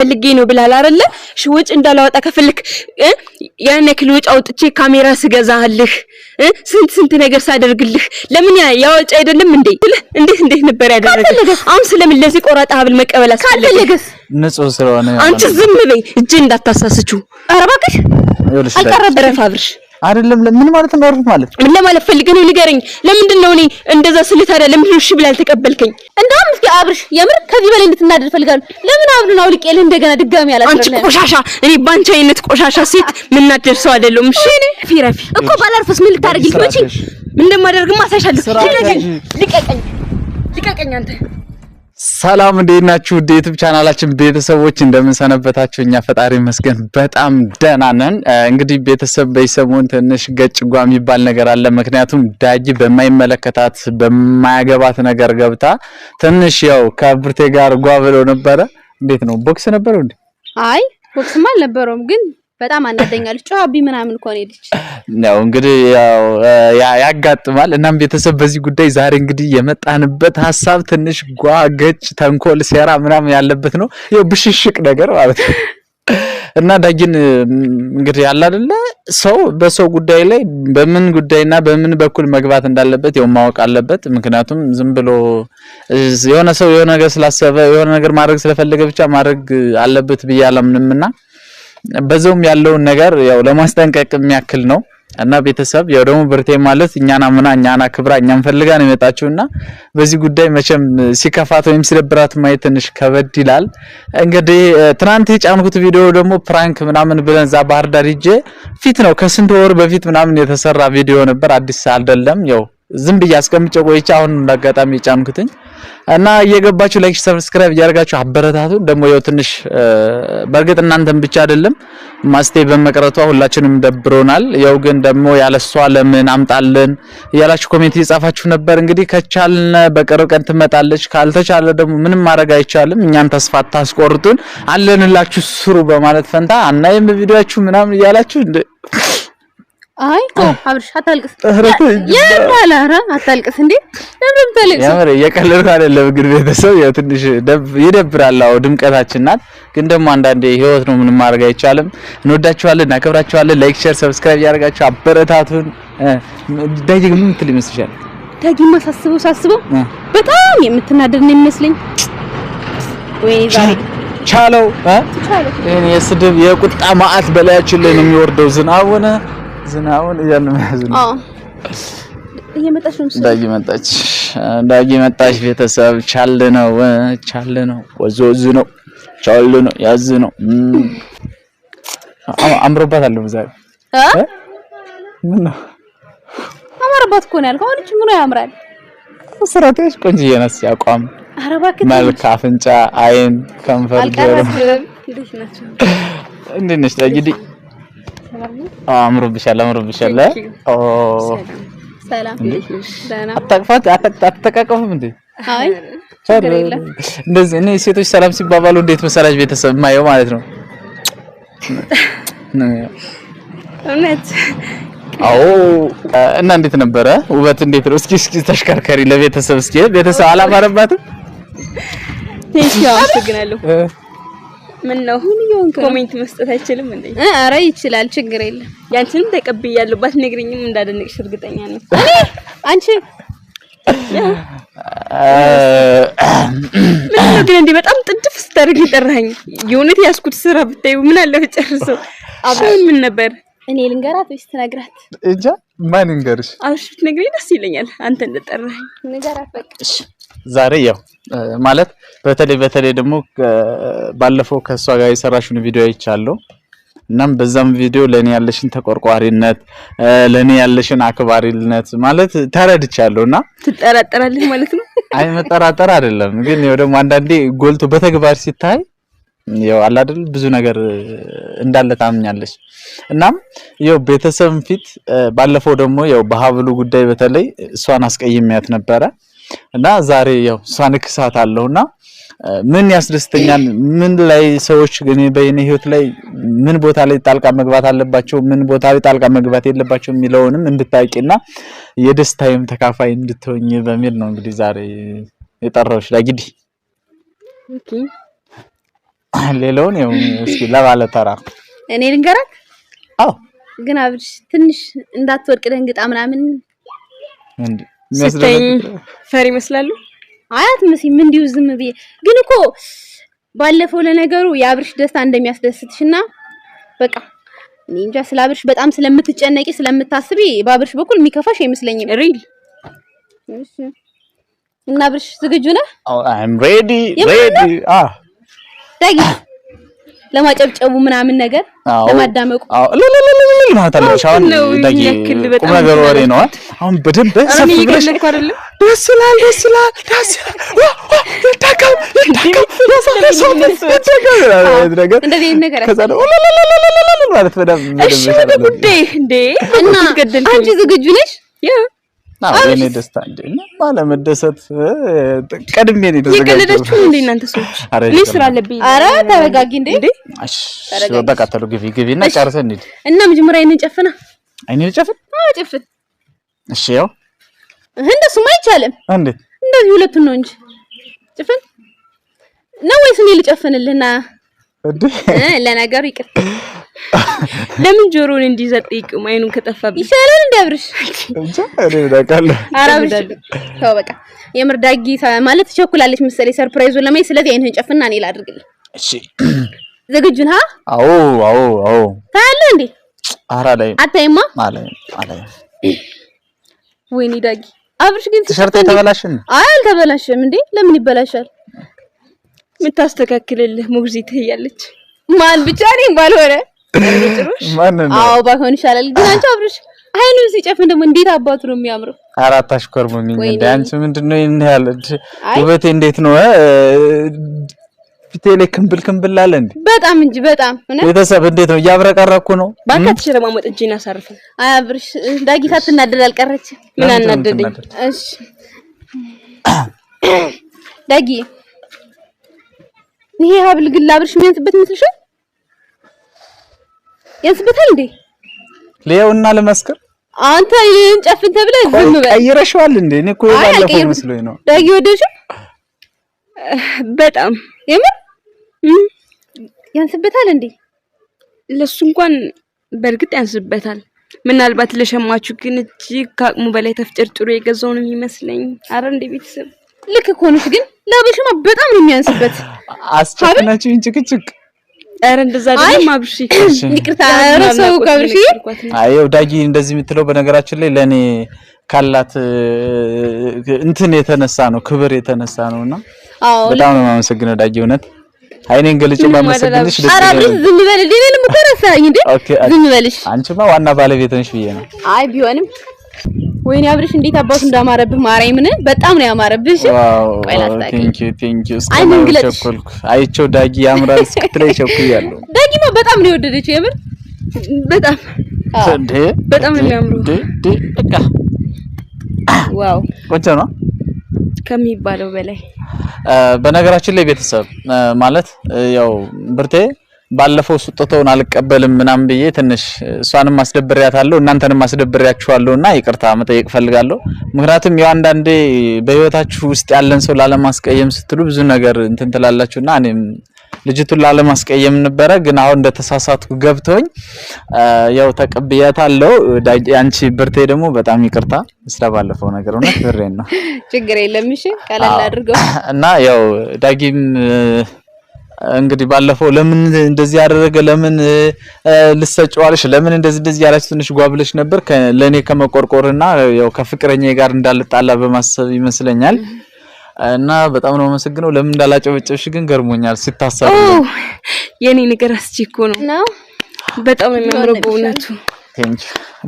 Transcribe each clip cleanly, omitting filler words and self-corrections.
ፈልጌ ነው ብላል አይደለ? ሽውጭ እንዳላወጣ ከፈልክ ያን ያክል ወጭ አውጥቼ ካሜራ ስገዛልህ ስንት ነገር ሳደርግልህ ለምን ያወጭ አይደለም እንዴ? እንዴት ነበር ያደረገው? አሁን ስለምን ለዚህ ቆራጣ ሀብል መቀበል አስፈልገስ? ንጹህ ስለሆነ አንቺ ዝም በይ፣ እጅ እንዳታሳስቹ። ኧረ እባክሽ አልቀረበረም አብርሽ አይደለም። ምን ማለት ነው? አርፍ ማለት ምን ለማለት ፈልገህ ነው? ንገረኝ። ለምንድን ነው እኔ እንደዛ ስልት አይደለም ለምን እሺ ብለህ አልተቀበልከኝ? እንደውም እስኪ አብርሽ የምር ከዚህ በላይ እንድትናደድ ፈልጋለሁ። ለምን አብዱን አውልቄልህ እንደገና ድጋሚ አላደረግልህ? አንቺ ቆሻሻ፣ እኔ ባንቺ አይነት ቆሻሻ ሴት ምን ናደርሰው አይደለም። እሺ ፊራፊ እኮ ባላርፍስ ምን ልታደርጊልኝ ነው? እቺ ምን እንደማደርግማ አሳይሻለሁ። ልቀቀኝ አንተ። ሰላም እንዴት ናችሁ? ዩቲዩብ ቻናላችን ቤተሰቦች እንደምን ሰነበታችሁ? እኛ ፈጣሪ መስገን በጣም ደህና ነን። እንግዲህ ቤተሰብ በይሰሞን ትንሽ ገጭጓ የሚባል ነገር አለ። ምክንያቱም ዳጊ በማይመለከታት በማያገባት ነገር ገብታ ትንሽ ያው ከብርቴ ጋር ጓ ብለው ነበረ። እንዴት ነው? ቦክስ ነበረው እንዴ? አይ ቦክስማ አልነበረውም ግን በጣም አናደኛለች። ጮሃቢ ምናምን እኮ ነው ልጅ ነው እንግዲህ ያው ያጋጥማል። እናም ቤተሰብ በዚህ ጉዳይ ዛሬ እንግዲህ የመጣንበት ሐሳብ ትንሽ ጓገጭ ተንኮል ሴራ ምናምን ያለበት ነው። ያው ብሽሽቅ ነገር ማለት ነው። እና ዳጊን እንግዲህ ያለ አይደለ ሰው በሰው ጉዳይ ላይ በምን ጉዳይና በምን በኩል መግባት እንዳለበት ያው ማወቅ አለበት። ምክንያቱም ዝም ብሎ የሆነ ሰው የሆነ ነገር ስላሰበ የሆነ ነገር ማድረግ ስለፈለገ ብቻ ማድረግ አለበት ብያለምንምና በዛውም ያለውን ነገር ያው ለማስጠንቀቅ የሚያክል ነው። እና ቤተሰብ ያው ደግሞ ብርቴ ማለት እኛና ክብራ እኛን ፈልጋ ነው የመጣችውና በዚህ ጉዳይ መቼም ሲከፋት ወይም ሲደብራት ማየት ትንሽ ከበድ ይላል። እንግዲህ ትናንት የጫንኩት ቪዲዮ ደግሞ ፕራንክ ምናምን ብለን ዛ ባህር ዳር ሂጄ ፊት ነው ከስንት ወር በፊት ምናምን የተሰራ ቪዲዮ ነበር። አዲስ አይደለም። ያው ዝም ብዬ አስቀምጬው ቆይቼ አሁን እንዳጋጣሚ የጫንኩትኝ እና እየገባችሁ ላይክ ሰብስክራይብ ያደርጋችሁ አበረታቱ። ደግሞ ያው ትንሽ በርግጥ እናንተም ብቻ አይደለም ማስቴ በመቅረቷ ሁላችንም ደብሮናል። ያው ግን ደግሞ ያለሷ ለምን አምጣልን እያላችሁ ኮሜንት እየጻፋችሁ ነበር። እንግዲህ ከቻልን በቅርብ ቀን ትመጣለች፣ ካልተቻለ ደግሞ ምንም ማድረግ አይቻልም። እኛን ተስፋ አታስቆርጡን፣ አለንላችሁ ስሩ በማለት ፈንታ አናይም ቪዲዮአችሁ ምናምን እያላችሁ አይ አብርሽ አታልቅስ። የማላራ አታልቅስ እንዴ? ለምን ታልቅስ? ያመረ የቀለልኩ አይደለም ግን ቤተሰብ ያው ትንሽ ይደብራል። አዎ ድምቀታችን ናት። ግን ደግሞ አንዳንዴ ህይወት ነው፣ ምንም ማድረግ አይቻልም። እንወዳችኋለን፣ እናከብራችኋለን። ላይክ ሼር ሰብስክራይብ ያደርጋችሁ አበረታቱን። ዳጊ ምን ምትል ይመስልሻል? ዳጊ ሳስበው በጣም የምትናደድ ነው የሚመስለኝ። ወይ ዛሬ ቻለው እኔ የስድብ የቁጣ ማአት በላያችን ላይ ነው የሚወርደው። ዝናቡን እያልን ነው። እየመጣች ነው። ዳጊ መጣች። ቤተሰብ ቻል ነው ወዞዝ ነው ቻል ነው ያዝ ነው። አምሮባታል ዛሬ ምን ነው አማረባት እኮ ነው ያልከው? አሁን እቺ ምን ያምራል? ስራቴሽ ቆንጆዬ ነሽ። ያቋም መልክ፣ አፍንጫ፣ አይን፣ ከንፈር፣ ጆሮ እንዴት ነሽ ዳጊ? አምሮብሻል። ኦ ሰላም ደህና አትተቃቀፉም እንዴ? አይ እንደዚህ እኔ ሴቶች ሰላም ሲባባሉ እንዴት መሰላሽ ቤተሰብ ማየው ማለት ነው። እውነት አዎ። እና እንዴት ነበረ? ውበት እንዴት ነው? እስኪ ተሽከርከሪ ለቤተሰብ እስኪ ቤተሰብ አላማረባትም? ቴንኪው አመሰግናለሁ። ምን ነው ኮሜንት መስጠት አይችልም እንዴ? ኧረ ይችላል፣ ችግር የለም። ያንቺንም ተቀብያለሁ። ባትነግሪኝም እንዳደነቅሽ እርግጠኛ ነኝ። አንቺ ምን ነው ግን እንዴ በጣም ጥድፍ ስታደርግ ይጠራኝ። የእውነት ያስኩት ስራ ብታዩ ምን አለ ጨርሰው። አሁን ምን ነበር? እኔ ልንገራት ወይስ ትነግራት? እንጃ ማን እንገርሽ? አውሽ ትነግሪኝ ደስ ይለኛል። አንተ እንደጠራኝ ንገራት በቃ። እሺ ዛሬ ያው ማለት በተለይ ደግሞ ባለፈው ከሷ ጋር የሰራሽውን ቪዲዮ አይቻለሁ። እናም በዛም ቪዲዮ ለኔ ያለሽን ተቆርቋሪነት ለኔ ያለሽን አክባሪነት ማለት ተረድቻለሁና ትጠራጠራለህ ማለት ነው? አይ መጠራጠር አይደለም ግን ያው ደግሞ አንዳንዴ ጎልቶ በተግባር ሲታይ ያው አለ አይደል ብዙ ነገር እንዳለ ታምኛለሽ። እናም ያው ቤተሰብ ፊት ባለፈው ደግሞ ያው በሀብሉ ጉዳይ በተለይ እሷን አስቀይሜያት ነበረ እና ዛሬ ያው እሷን ክሳታለሁና ምን ያስደስተኛል? ምን ላይ ሰዎች ግን በእኔ ህይወት ላይ ምን ቦታ ላይ ጣልቃ መግባት አለባቸው፣ ምን ቦታ ላይ ጣልቃ መግባት የለባቸው የሚለውንም እንድታቂና የደስታዬም ተካፋይ እንድትሆኝ በሚል ነው እንግዲህ ዛሬ የጠራሁሽ ዳጊ። ኦኬ ሌላውን ያው እስኪ ለባለ ተራ እኔ ልንገራት። አዎ ግን አብርሽ ትንሽ እንዳትወድቅ ደንግጣ ምናምን እንዴ ስትኝ ፈሪ ይመስላሉ። አያት መስይ ምን እንዲሁ ዝም ብዬ ግን እኮ ባለፈው ለነገሩ የአብርሽ ደስታ እንደሚያስደስትሽና በቃ እኔ እንጃ ስለ አብርሽ በጣም ስለምትጨነቂ ስለምታስቢ በአብርሽ በኩል የሚከፋሽ አይመስለኝም። ሪል እሺ እና አብርሽ ዝግጁ ነህ? I'm ready ዳጊ ለማጨብጨቡ ምናምን ነገር ለማዳመቁ ማለት አለሽ። አሁን ዳጊ ቁም ነገር ወሬ ነው። አሁን በደንብ ሰፍ ብለሽ ደስ ይላል እንደዚህ ነገር ከዛ ነው ማለት በደንብ እሺ ጉዳይ እንዴ እና አንቺ ዝግጁ ነሽ? እኔ ደስታ እንዴ ማለት መደሰት ቀድሜ ነው የተዘጋጀው። የቀለዳችሁ እንዴ እናንተ ሰዎች? እኔ ስራ አለብኝ። ኧረ ተረጋጊ እንዴ። እሺ በቃ ተሉ ግቢና ጨርሰን እንሂድ። እና መጀመሪያ አይኔን ጨፍና። አይኔን ጨፍን? አዎ ጨፍን። እሺ ያው እንደሱማ አይቻልም። እንዴት? እንደዚህ ሁለቱን ነው እንጂ ጨፍን ነው ወይስ እኔ ልጨፍንልህና? ለነገሩ ይቅር። ለምን ጆሮን እንዲዘጥይቅም አይኑን ከጠፋብኝ ይሻላል እንደ አብርሽ እንጃ እኔ ዳቃለሁ። አብርሽ ተው በቃ የምር ዳጊ ማለት ትቸኩላለች መሰለኝ ሰርፕራይዙን ለማይ። ስለዚህ አይንህን ጨፍና እኔ ላድርግልህ። እሺ ዝግጁ ነህ? አዎ ታያለህ እንዴ? ኧረ ላይ አታይማ አላይ ወይኔ ዳጊ አብርሽ ግን ቲሸርት ተበላሽን? አይ አልተበላሽም እንዴ። ለምን ይበላሻል? የምታስተካክልልህ ሞግዚት እያለች ማን ብቻ ነኝ ባልሆነ ማን ነው? አዎ ባይሆን ይሻላል። ግን አንቺ አብርሽ አይኑን ሲጨፍን ደግሞ እንዴት አባቱ ነው የሚያምረው። አራት አሽኮርሙኝ እንዴ አንቺ ምንድነው ይሄን ያህል ውበቴ እንዴት ነው? ፊቴ ላይ ክንብል አለ እንዴ? በጣም እንጂ በጣም እነ ቤተሰብ እንዴት ነው? እያብረቀረኩ ነው። ባካትሽ ለማሞጥ እጄን አሳርፈ። አይ አብርሽ ዳጊ ሳትናደድ አልቀረች። ምን አናደደኝ? እሺ ዳጊ ይሄ ሀብል ግን ለአብርሽ የሚያንስበት ይመስልሻል? ያንስበታል እንዴ? ለየውና ለመስከር አንተ ይሄን ጨፍን ተብለህ ዝም በል። ቀይረሽዋል እንዴ? እኔ እኮ ያለፈው መስሎኝ ነው። ዳጊ ወደድሽው? በጣም የምር ያንስበታል እንዴ? ለሱ እንኳን በእርግጥ ያንስበታል። ምናልባት ለሸማቹ ግን እጅግ ከአቅሙ በላይ ተፍጨርጭሮ የገዛው ነው የሚመስለኝ። አረ እንደ ቤተሰብ ልክ እኮ ነሽ፣ ግን ለአብርሽማ በጣም ነው የሚያንስበት። አስጨፍናችሁ እንጭቅጭቅ። አረ እንደዛ አይደለም አብርሽ። ይቅርታ ረሰው ካብርሽ። አየው ዳጊ እንደዚህ የምትለው በነገራችን ላይ ለኔ ካላት እንትን የተነሳ ነው፣ ክብር የተነሳ ነውና በጣም ነው የማመሰግነው ዳጊ። እውነት አይኔን ገልጬ ባመሰግንሽ ደስ ይላል። አረ ዝም በል እንዴ እኔንም እኮ ረሳኸኝ እንዴ። ዝም በልሽ። አንቺማ ዋና ባለቤት ነሽ ብዬ ነው። አይ ቢሆንም ወይኔ አብርሽ እንዴት አባቱ እንዳማረብህ ማርያምን በጣም ነው ያማረብህ። ቆይ ላስታውቅ። ቴንክ ዩ እስከማልቸኮልኩ አይቼው ዳጊ ያምራል እስክትለኝ ቸኩያለሁ። ዳጊማ በጣም ነው የወደደችው የምር በጣም እንዴ በጣም ነው የሚያምረው። በቃ ዋው ቆንጆ ነው ከሚባለው በላይ። በነገራችን ላይ ቤተሰብ ማለት ያው ብርቴ ባለፈው ስጦታውን አልቀበልም ምናምን ብዬ ትንሽ እሷንም ማስደብሪያታለሁ እናንተንም ማስደብሪያችኋለሁና ይቅርታ መጠየቅ ፈልጋለሁ። ምክንያቱም ያው አንዳንዴ በህይወታችሁ ውስጥ ያለን ሰው ላለማስቀየም ስትሉ ብዙ ነገር እንትን ትላላችሁና እኔም ልጅቱን ላለማስቀየም ነበረ፣ ግን አሁን እንደተሳሳትኩ ገብቶኝ ያው ተቀብያታለሁ። አንቺ ብርቴ ደግሞ በጣም ይቅርታ ስለባለፈው ነገር እውነት ብሬን ነው። ችግር የለም እሺ ቀለል አድርገው እና ያው ዳጊም እንግዲህ ባለፈው ለምን እንደዚህ ያደረገ ለምን ልሰጫዋለሽ ለምን እንደዚህ ያላችሁ ትንሽ ጓብለሽ ነበር ለኔ ከመቆርቆርና ያው ከፍቅረኛዬ ጋር እንዳልጣላ በማሰብ ይመስለኛል። እና በጣም ነው መሰግነው። ለምን እንዳላጨበጨብሽ ግን ገርሞኛል ሲታሰብ። የኔ ነገር አስቺኮ ነው በጣም የሚያምረው በእውነቱ። ቴንክ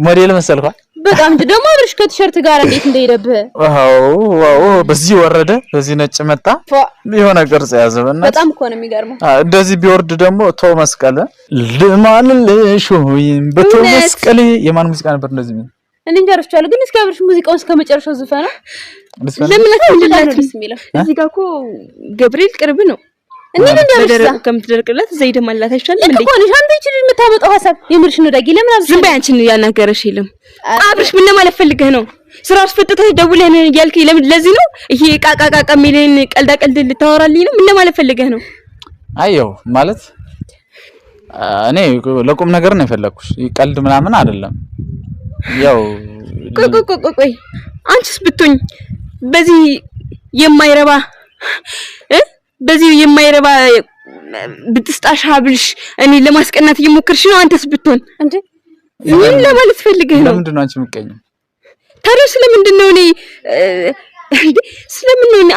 ሞዴል መሰልኳ በጣም ደግሞ አብርሽ ከቲሸርት ጋር እንዴት እንደሄደብህ። ዋው በዚህ ወረደ በዚህ ነጭ መጣ የሆነ ቅርጽ ያዘበና በጣም እኮ ነው የሚገርመው። እንደዚህ ቢወርድ ደግሞ ቶ መስቀል ለማንልሽ ወይም በቶ መስቀል የማን ሙዚቃ ነበር እንደዚህ ነው? እኔ እንጃ ረፍቻለሁ፣ ግን እስኪ አብርሽ ሙዚቃውን እስከመጨረሻው ዝፈና። ለምን እዚህ ጋር እኮ ገብርኤል ቅርብ ነው። እኔ እንደደረቀ ከምትደርቅለት ዘይደ ማላት አይቻልም እንዴ? እኮ ነሽ አንተ እቺ ልጅ የምታመጣው ሐሳብ የምርሽ ነው ዳጊ። ለምን አብርሽ ዝም በይ አንቺን ያናገረሽ የለም። አብርሽ ምን ለማለት ፈልገህ ነው? ስራ አስፈጥተህ ደውለህ ያልከኝ ለምን ለዚህ ነው? ይሄ ቃቃቃ የሚልን ቀልዳ ቀልድ ልታወራልኝ ነው? ምን ለማለት ፈልገህ ነው? አየው ማለት እኔ ለቁም ነገር ነው የፈለኩሽ፣ ቀልድ ምናምን አይደለም። ያው ቆይ አንቺስ ብትሆኝ በዚህ የማይረባ ብትስጣሽ ሀብልሽ እኔ ለማስቀናት እየሞከርሽ ነው። አንተስ ብትሆን እንዴ ምን ለማለት ፈልገህ ነው? ለምንድን ነው አንቺ የምትቀኝው? ታዲያ ስለምንድን ነው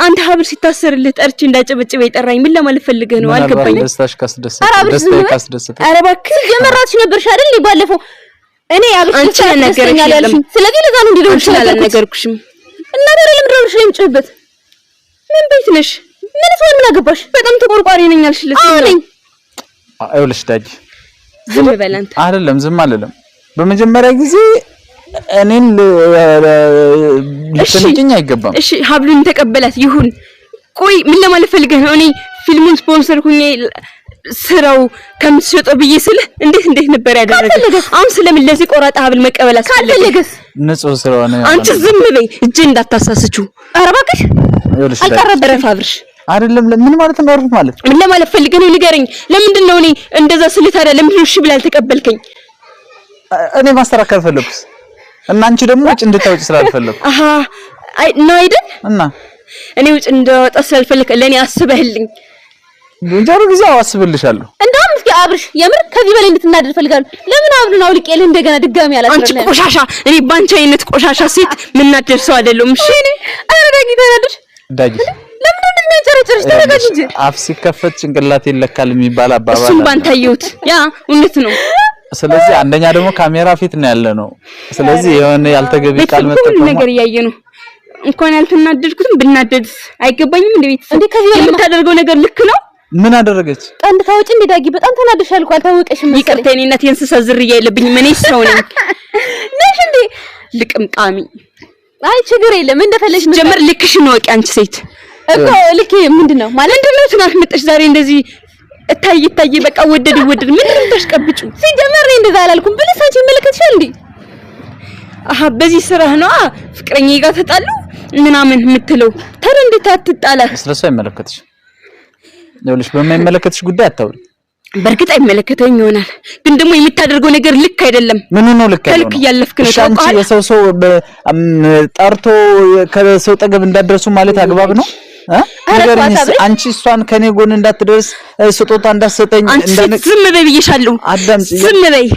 አንተ ሀብል ሲታሰርልህ ጠርቼ እንዳጨበጭበ ይጠራኝ? ምን ለማለት ፈልገህ ነው? አልገባኝም። ደስታሽ ካስደሰተ ካስደሰተ ኧረ እባክህ የመራትሽ ነበርሽ አይደል ባለፈው? እኔ አብሽ አንቺ ነገርሽ ያለሽ ስለዚህ ለዛ ነው እንዲደውልሽ ነገርኩሽም እና ታዲያ ለምን ደውልሽ ላይ የምጭበት? ምን ቤት ነሽ? ምን አገባሽ? በጣም ተቆርቋሪ ነኝ አልሽልሽ? አይውልሽ ዳጊ ዝም በል አንተ። አይደለም ዝም አልልም። በመጀመሪያ ጊዜ እኔን ልትነግኝ አይገባም። እሺ ሀብሉን ተቀበላት ይሁን። ቆይ ምን ለማለት ፈልገህ ነው? እኔ ፊልሙን ስፖንሰር ሁኜ ስራው ከምትሸጠው ብዬ ስልህ እንዴት ነበር ያደረገው? አሁን ስለምን ለዚህ ቆራጣ ሀብል መቀበል አስፈለገስ? ንጹህ ስለሆነ አንቺ ዝም በይ፣ እጄ እንዳታሳስችው። ኧረ እባክሽ አልቀረበረም አብርሽ። አይደለም ምን ማለት ነው? አርፍ ማለት ምን ለማለት ፈልገህ ነው? ንገረኝ። ለምንድን ነው እኔ እንደዛ ስልህ ታዲያ ለምን እሺ ብለህ አልተቀበልከኝ? እኔ ማስተካከል ፈለኩስ እና አንቺ ደግሞ ውጭ እንድታወጪ ስላልፈለኩ። አይ ነው አይደል? እና እኔ ውጭ እንዳወጣ ስላልፈለክ ለኔ አስበህልኝ እንጀሮ ጊዜ አስብልሻለሁ። እንደውም እስኪ አብርሽ የምር ከዚህ በላይ እንድትናደድ ፈልጋለሁ። ለምን አብሉን አውልቄልህ እንደገና ድጋሚ አላስረለም? አንቺ ቆሻሻ! እኔ ባንቺ አይነት ቆሻሻ ሴት ምናደር ሰው አይደለም። እሺ እኔ አረጋጊ ተናደድሽ ዳጊ ለምን እንደሚያጨረጭርሽ ተረጋጊ እንጂ። አፍ ሲከፈት ጭንቅላት ይለካል የሚባል አባባል እሱም ባንተ አየሁት። ያ እውነት ነው። ስለዚህ አንደኛ ደግሞ ካሜራ ፊት ነው ያለ ነው። ስለዚህ የሆነ ያልተገቢ ቃል መጠቀም ነገር እያየ ነው። እንኳን ያልተናደድኩትም ብናደድስ አይገባኝም። እንደ ቤተሰብ የምታደርገው ነገር ልክ ነው። ምን አደረገች? ቀንድ ታውጪ እንደ ዳጊ በጣም ተናደሻል እኮ አልታወቀሽም መሰለኝ። ይቅርታ የኔ እናት የእንስሳ ዝርያ የለብኝም። እኔ ሰው ነኝ ነሽ እንዴ? ልቅምቃሚ። አይ ችግር የለም እንደፈለግሽ ጀመር። ልክሽን ወቂ አንቺ ሴት እኮ ልክ ምንድነው ማለት ምንድነው? ትናንት መጥተሽ ዛሬ እንደዚህ እታይ በቃ ወደድ ምንድነው ተሽቀብጩ? ሲጀመር እኔ እንደዛ አላልኩም ብለሽ አንቺ ይመለከትሻል እንዴ? በዚህ ስራህ ነው ፍቅረኛዬ ጋር ተጣሉ ምናምን የምትለው። ታዲያ እንዴት አትጣላ? ስለሱ አይመለከትሽ። ይኸውልሽ በማይመለከትሽ ጉዳይ አታውሪ። በርግጥ አይመለከተኝ ይሆናል፣ ግን ደግሞ የምታደርገው ነገር ልክ አይደለም። ምን ነው ልክ አይደለም? ልክ ያለፍክ ነው። አንቺ የሰው ጠርቶ ከሰው ጠገብ እንዳደረሱ ማለት አግባብ ነው? አንቺ እሷን ከኔ ጎን እንዳትደርስ ስጦታ እንዳትሰጠኝ ዝም በይ ብዬሻለሁ። አዳምጪ። ዝም በይ።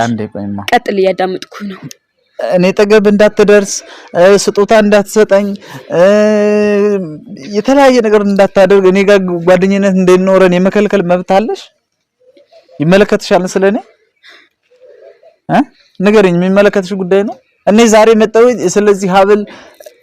አንዴ ቆይማ ቀጥል፣ እያዳመጥኩ ነው። እኔ ጠገብ እንዳትደርስ ስጦታ እንዳትሰጠኝ የተለያየ ነገር እንዳታደርግ እኔ ጋር ጓደኝነት እንደኖረን የመከልከል መብት አለሽ? ይመለከትሻል? ስለኔ ንገረኝ። የሚመለከትሽ ጉዳይ ነው። እኔ ዛሬ መጣሁ ስለዚህ ሀብል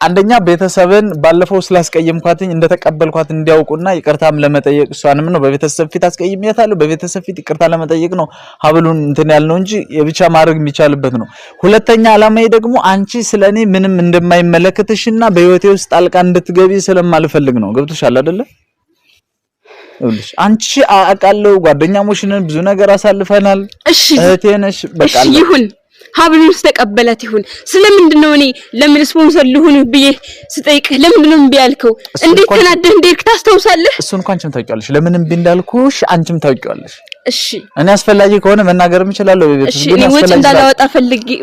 አንደኛ ቤተሰብን ባለፈው ስላስቀየምኳትኝ እንደተቀበልኳት እንዲያውቁና ይቅርታም ለመጠየቅ እሷንም ነው በቤተሰብ ፊት አስቀይሜያታለሁ። በቤተሰብ ፊት ይቅርታ ለመጠየቅ ነው ሀብሉን እንትን ያልነው እንጂ የብቻ ማድረግ የሚቻልበት ነው። ሁለተኛ ዓላማዬ ደግሞ አንቺ ስለኔ ምንም እንደማይመለከትሽና በህይወቴ ውስጥ ጣልቃ እንድትገቢ ስለማልፈልግ ነው። ገብቶሻል አይደለ? ይኸውልሽ አንቺ አውቃለሁ ጓደኛሞች ነን፣ ብዙ ነገር አሳልፈናል። እሺ እህቴ ነሽ። በቃ ይሁን ሀብሉን ተቀበላት ይሁን። ስለምንድን ነው እኔ ለምን ስፖንሰር ልሁን ብዬ ስጠይቅህ ለምንድን ነው እምቢ ያልከው? እንዴት ተናደህ እንዴት ታስታውሳለህ? እሱን እንኳን አንቺም ታውቂዋለሽ። ለምን እምቢ እንዳልኩሽ አንቺም ታውቂዋለሽ። እሺ እኔ አስፈላጊ ከሆነ መናገርም እችላለሁ። እሺ እኔ ወጭ እንዳላወጣ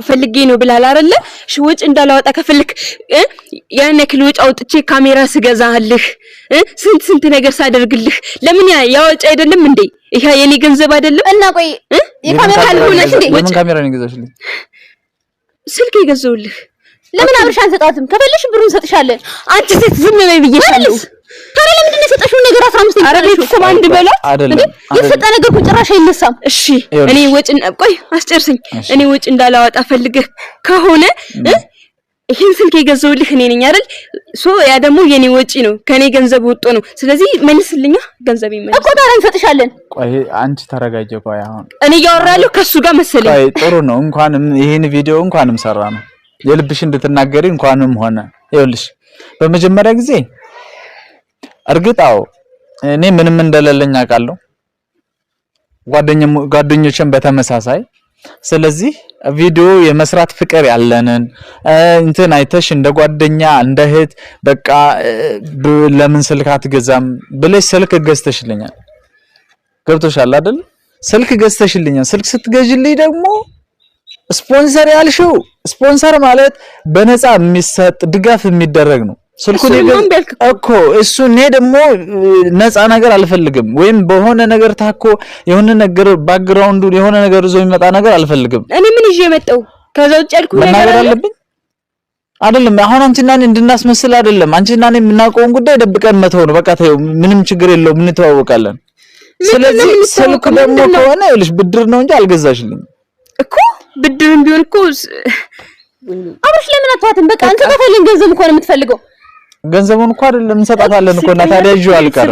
ፈልጌ ነው ብላል አይደለ? እሺ ወጭ እንዳላወጣ ከፈልክ ያን ያክል ወጭ አውጥቼ ካሜራ ስገዛልህ ስንት ነገር ሳደርግልህ ለምን ያ ወጭ አይደለም እንዴ? ይሄ የኔ ገንዘብ አይደለም? እና ቆይ የካሜራ ካልሆነሽ እንዴ ለምን ካሜራ ነው የገዛሽልኝ? ስልክ የገዛውልህ ለምን አብርሽ አንሰጣትም? ከፈለሽ ብሩን እንሰጥሻለን። አንቺ ሴት ዝም በይ ብዬሻለሁ። ታዲያ ለምንድን ነው የሰጠሽውን ነገር 15 ኧረ ቤተሰብ አንድ በላ አይደለም የሰጠ ነገር እኮ ጭራሽ አይነሳም። እሺ እኔ ወጭ ቆይ አስጨርሰኝ። እኔ ወጭ እንዳላወጣ ፈልገህ ከሆነ ይሄን ስልክ የገዛውልህ እኔ ነኝ አይደል? ያ ደግሞ የኔ ወጪ ነው፣ ከኔ ገንዘብ ወጥቶ ነው። ስለዚህ መልስልኛ፣ ገንዘብ ይመልስ እኮ ታዲያ እንሰጥሻለን። ቆይ አንቺ ተረጋጊ። ቆይ አሁን እኔ እያወራለሁ ከሱ ጋር መሰለኝ። ቆይ ጥሩ ነው። እንኳንም ይሄን ቪዲዮ እንኳንም ሰራ ነው የልብሽ እንድትናገሪ እንኳንም ሆነ። ይኸውልሽ በመጀመሪያ ጊዜ እርግጣው እኔ ምንም እንደሌለኝ አውቃለሁ። ጓደኞቼም በተመሳሳይ ስለዚህ ቪዲዮ የመስራት ፍቅር ያለንን እንትን አይተሽ እንደ ጓደኛ እንደ እህት በቃ ለምን ስልክ አትገዛም ብለሽ ስልክ ገዝተሽልኛል። ገብቶሻል አይደል? ስልክ ገዝተሽልኛል። ስልክ ስትገዥልኝ ደግሞ ስፖንሰር ያልሽው ስፖንሰር ማለት በነፃ የሚሰጥ ድጋፍ የሚደረግ ነው። ስልኩን እኮ እሱ እኔ ደግሞ ነፃ ነገር አልፈልግም፣ ወይም በሆነ ነገር ታኮ የሆነ ነገር ባክግራውንዱ የሆነ ነገር ይዞ የሚመጣ ነገር አልፈልግም። እኔ ምን ይዤ መጣው? ከዛ ውጭ ያልኩ ነገር አለብኝ አይደለም። አሁን አንቺና እኔ እንድናስመስል አይደለም። አንቺና እኔ የምናውቀውን ጉዳይ ደብቀን መተው ነው። በቃ ተይው፣ ምንም ችግር የለውም፣ እንተዋወቃለን። ስለዚህ ስልክ ደግሞ ከሆነ ይኸውልሽ ብድር ነው እንጂ አልገዛሽልኝም እኮ። ብድርም ቢሆን እኮ አብርሽ ለምን አትዋትም? በቃ አንተ ከፈለግን ገንዘብ እኮ ነው የምትፈልገው። ገንዘቡን እኮ አይደለም እንሰጣታለን እኮ እና ታዲያ ይዤው አልቀርም።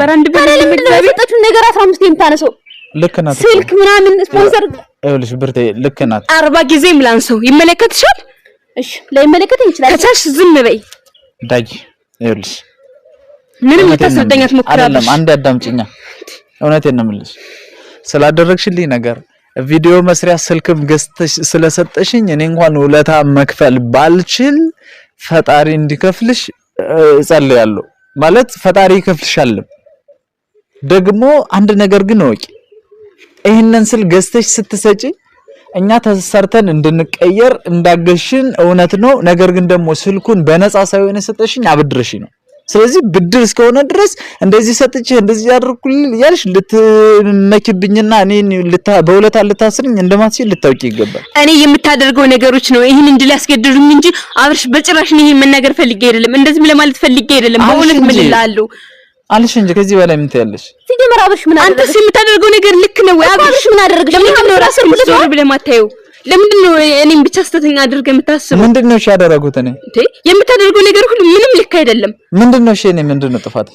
የሰጠችውን ነገር 15 የምታነሰው ልክ ናት። ስልክ ምናምን ስፖንሰር ይኸውልሽ ብርቴ ልክ ናት። 40 ጊዜ ምላንሰው ይመለከትሻል። እሺ ላይመለከተኝ ይችላል። ከቻልሽ ዝም በይ ዳጊ። ይኸውልሽ ምንም ልታስረዳኛት ሞክራለሽ። አይደለም አንድ አዳምጪኛ። እውነቴን ነው የምልሽ ስላደረግሽልኝ ነገር ቪዲዮ መስሪያ ስልክም ገዝተሽ ስለሰጠሽኝ እኔ እንኳን ውለታ መክፈል ባልችል ፈጣሪ እንዲከፍልሽ እጸልያለሁ። ማለት ፈጣሪ ይከፍልሻል። ደግሞ አንድ ነገር ግን ወቂ ይሄንን ስል ገዝተሽ ስትሰጪ እኛ ተሰርተን እንድንቀየር እንዳገሽን እውነት ነው። ነገር ግን ደግሞ ስልኩን በነፃ ሳይሆን የሰጠሽኝ አብድረሽ ነው። ስለዚህ ብድር እስከሆነ ድረስ እንደዚህ ሰጥቼ እንደዚህ ያደርኩልኝ ያልሽ ልትመኪብኝና እኔን በውለታ ልታስርኝ እንደማትችል ልታውቂ ይገባል። እኔ የምታደርገው ነገሮች ነው ይሄን እንድል ያስገድዱኝ እንጂ አብርሽ በጭራሽ ነው ይሄን መናገር ፈልጌ አይደለም። እንደዚህ ለማለት ፈልጌ አይደለም። በእውነት ምን እላለሁ አልሽ እንጂ ከዚህ በላይ ምን ትያለሽ? ሲጀመር አብርሽ ምን አደረገ? አንተስ የምታደርገው ነገር ልክ ነው ወይ? አብርሽ ምን አደረገ? ለምን ነው ራስህ ዞር ብለህ ማታየው? ለምንድን ነው እኔን ብቻ ስተተኛ አድርገህ የምታስበው? ምንድነው እሺ ያደረጉት? እኔ የምታደርገው ነገር ሁሉ ምንም ልክ አይደለም። ምንድነው እሺ? እኔ ምንድነው ጥፋት?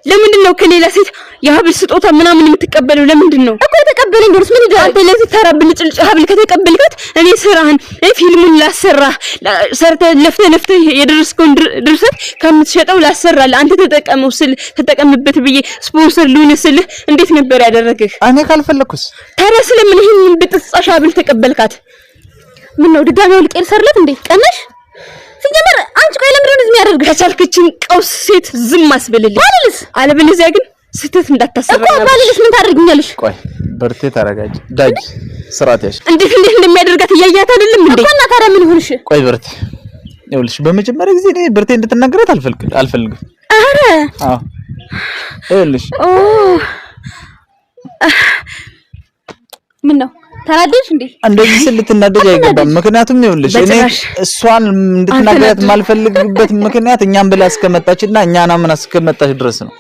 ለምንድን ነው ከሌላ ሴት የሀብል ስጦታ ምናምን የምትቀበለው? ለምንድን ነው እኮ የተቀበለኝ? ዶርስ ምን ይላል? አንተ ለዚህ ተራ ብልጭልጭ ሀብል ከተቀበልካት እኔ ስራህን ፊልሙን ላሰራ ሰርተህ ለፍተህ የደረስከውን ድርሰት ከምትሸጠው ላሰራ አንተ ተጠቀመው ስል ተጠቀምበት ብዬ ስፖንሰር ልሁን ስልህ እንዴት ነበር ያደረግህ? እኔ ካልፈለኩስ ታዲያ ስለምን ይሄን ብጥጻሽ ሀብል ተቀበልካት? ምን ነው ድጋሜው ልቀር ሰርለት እንዴ? ቀነሽ ሲጀመር አንቺ ቆይ ለምን እንደዚህ የሚያደርግሽ? ከቻልክችን ቀውስ ሴት ዝም አስበልልኝ። ባልልስ አለበለዚያ ግን ስህተት እንዳታሰራ እኮ ባልልስ ምን ታደርጊኛለሽ? ቆይ በርቴ ተረጋጊ ዳጊ። ስራት ያሽ እንዴት እንደሚያደርጋት እያያት አይደለም እንዴ? እኮ እና ታዲያ ምን ይሁንሽ? ቆይ በርቴ ይኸውልሽ በመጀመሪያ ጊዜ እኔ በርቴ እንድትናገራት አልፈልግም። አረ አዎ ይኸውልሽ ምን ነው ተናደድሽ እንዴ? እንደዚህ ልትናደጅ አይገባም። ምክንያቱም ይኸውልሽ እኔ እሷን እንድትናገራት ማልፈልግበት ምክንያት እኛም ብላ እስከመጣችና እኛና ምን እስከመጣች ድረስ ነው።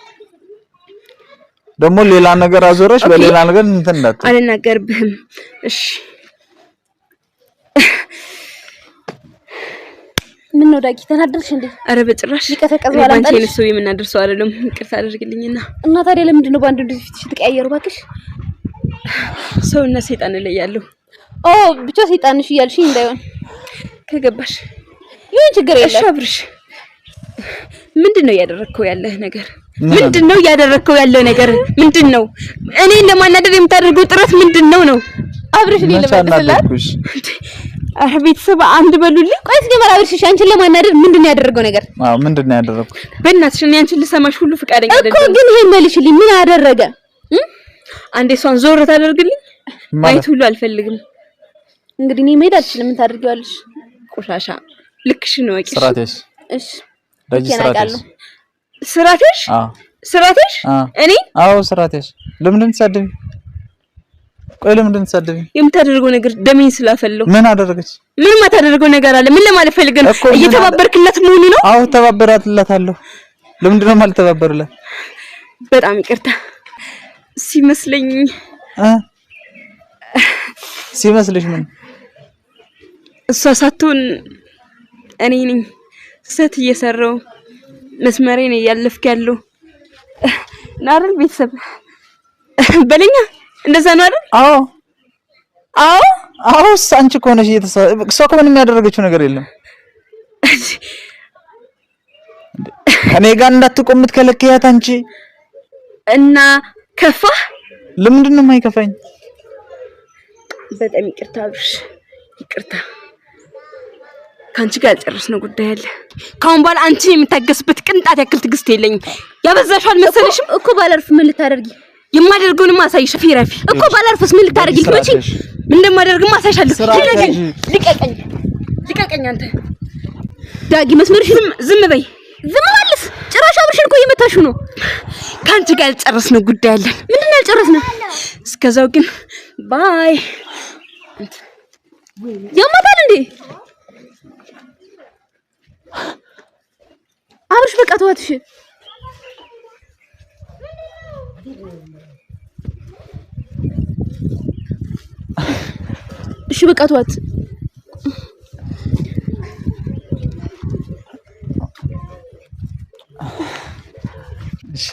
ደግሞ ሌላ ነገር አዞረሽ በሌላ ነገር እንትን እንዳትል አልናገርብህም። እሺ ምን ነው ዳጊ ተናደድሽ እንዴ? አረ በጭራሽ ይቀተቀዝ ባላንጣልሽ አንቺ ሰው የምናደርሰው አይደለም። ይቅርታ አድርግልኝና እና ታዲያ ለምንድን ነው ባንዱ እንደዚህ ፊትሽ ተቀያየሩ? እባክሽ ሰውና ሰይጣን ላይ ያለው ብቻ ሰይጣንሽ እያልሽኝ እንዳይሆን ከገባሽ ይሄ ችግር የለም። እሺ አብርሽ ምንድነው ያደረከው ያለህ ነገር? ምንድነው ያደረከው ያለው ነገር ምንድነው? እኔን ለማናደድ የምታደርገው ጥረት ምንድነው ነው? አብርሽ እኔ ለማናደድ አረ ቤተሰብ አንድ በሉልኝ። ቆይ ሲጀመር አብርሽ አንቺን ለማናደድ ምንድነው ያደረገው ነገር? አዎ ምንድነው ያደረኩት? በእናትሽ እኔ አንቺን ልሰማሽ ሁሉ ፍቃደኛ አይደለም እኮ። ግን ይሄን መልሽልኝ። ምን አደረገ? አንዴ እሷን ዞር ታደርግልኝ ማየት ሁሉ አልፈልግም። እንግዲህ እኔ መሄድ አልችልም። ምን ታደርጊዋለሽ? ቆሻሻ ልክሽ ነው ወቂሽ። ስራቴሽ እሺ ዳጊ ስራቴሽ ስራቴሽ ስራቴሽ እኔ አዎ ስራቴሽ። ለምንድን ትሳደቢ? ቆይ ለምንድን ትሳደቢ? የምታደርገው ነገር ደሜን ስላፈለው። ምን አደረገች? ምን ማታደርገው ነገር አለ? ምን ለማለት ፈልገህ ነው? እየተባበርክላት መሆኑ ነው? አዎ ተባበራትላታለሁ። ለምንድን ነው የማልተባበርላት? በጣም ይቅርታ ሲመስለኝ ሲመስልሽ ምን? እሷ ሳትሆን እኔ ነኝ ስህተት እየሰራው መስመሬን እያለፍክ ያለው ናረል ቤተሰብ በለኛ። እንደዛ ነው አይደል? አዎ አዎ አዎ። አንቺ እኮ ነሽ እሷ እኮ ምንም ያደረገችው ነገር የለም። ከኔ ጋር እንዳትቆም የምትከለክያት አንቺ እና ከፋ። ለምንድን ነው የማይከፋኝ? በጣም ይቅርታ አብርሽ፣ ይቅርታ። ካንቺ ጋር ያልጨረስነው ጉዳይ አለ። ካሁን በኋላ አንቺ የምታገስበት ቅንጣት ያክል ትግስት የለኝም። ያበዛሽው አልመሰለሽም እኮ ባላርፍ ምን ልታደርጊ? የማደርገውንማ አሳይሽ። ፊራፊ እኮ ባላርፍስ ምን ልታደርጊ? ልኩቺ ምን እንደማደርግማ አሳይሻለሁ። ልቀቀኝ አንተ ዳጊ፣ መስመርሽ ዝም በይ። ዝም ማለት ጭራሽ አብርሽን እኮ እየመታሹ ነው። ካንቺ ጋር ያልጨረስነው ጉዳይ አለ። ምንድን ነው ያልጨረስነው? እስከዛው ግን ባይ። ያማታል እንዴ አብርሽ? በቃ ተዋትሽ። እሺ በቃ ተዋት። እሺ